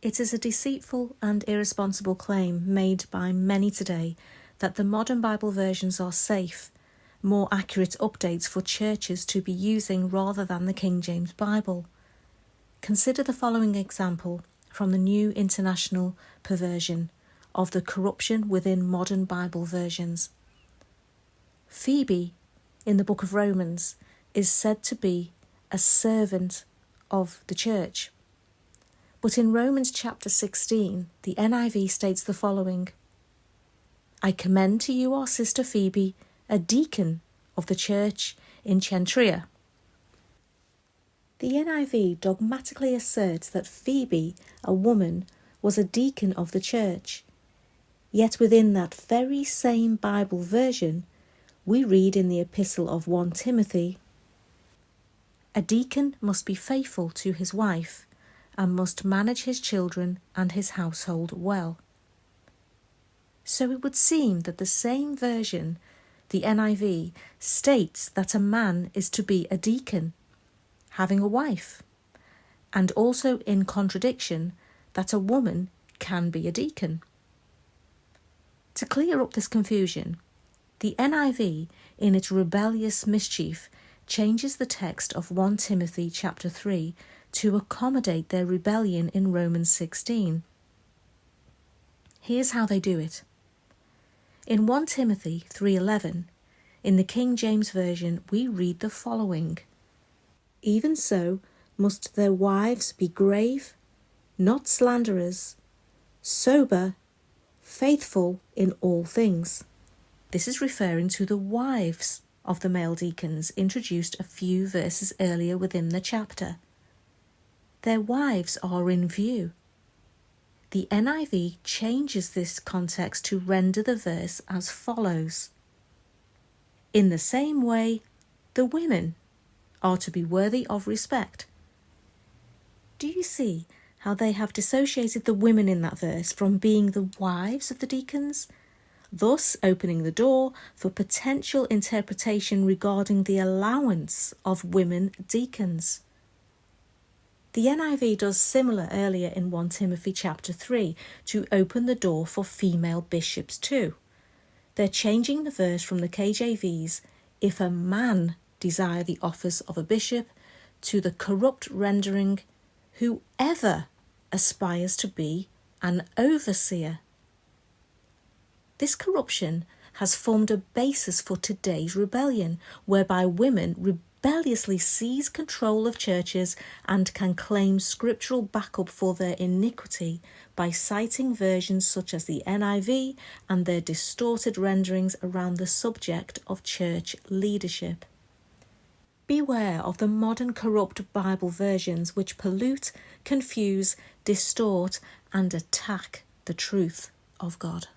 It is a deceitful and irresponsible claim made by many today that the modern Bible versions are safe, more accurate updates for churches to be using rather than the King James Bible. Consider the following example from the New International Perversion of the corruption within modern Bible versions. Phoebe, in the book of Romans, is said to be a servant of the church. But in Romans chapter 16, the NIV states the following: I commend to you our sister Phoebe, a deacon of the church in Chantria. The NIV dogmatically asserts that Phoebe, a woman, was a deacon of the church. Yet within that very same Bible version, we read in the epistle of 1 Timothy, a deacon must be faithful to his wife and must manage his children and his household well. So it would seem that the same version, the NIV, states that a man is to be a deacon, having a wife, and also in contradiction that a woman can be a deacon. To clear up this confusion, the NIV, in its rebellious mischief, changes the text of 1 Timothy chapter 3 to accommodate their rebellion in Romans 16. Here's how they do it. In 1 Timothy 3:11, in the King James Version, we read the following: Even so must their wives be grave, not slanderers, sober, faithful in all things. This is referring to the wives of the male deacons introduced a few verses earlier within the chapter. Their wives are in view. The NIV changes this context to render the verse as follows: In the same way, the women are to be worthy of respect. Do you see how they have dissociated the women in that verse from being the wives of the deacons, thus opening the door for potential interpretation regarding the allowance of women deacons? The NIV does similar earlier in 1 Timothy chapter 3 to open the door for female bishops too. They're changing the verse from the KJV's "if a man desire the office of a bishop" to the corrupt rendering "whoever aspires to be an overseer." This corruption has formed a basis for today's rebellion, whereby women rebelliously seize control of churches and can claim scriptural backup for their iniquity by citing versions such as the NIV and their distorted renderings around the subject of church leadership. Beware of the modern corrupt Bible versions which pollute, confuse, distort, and attack the truth of God.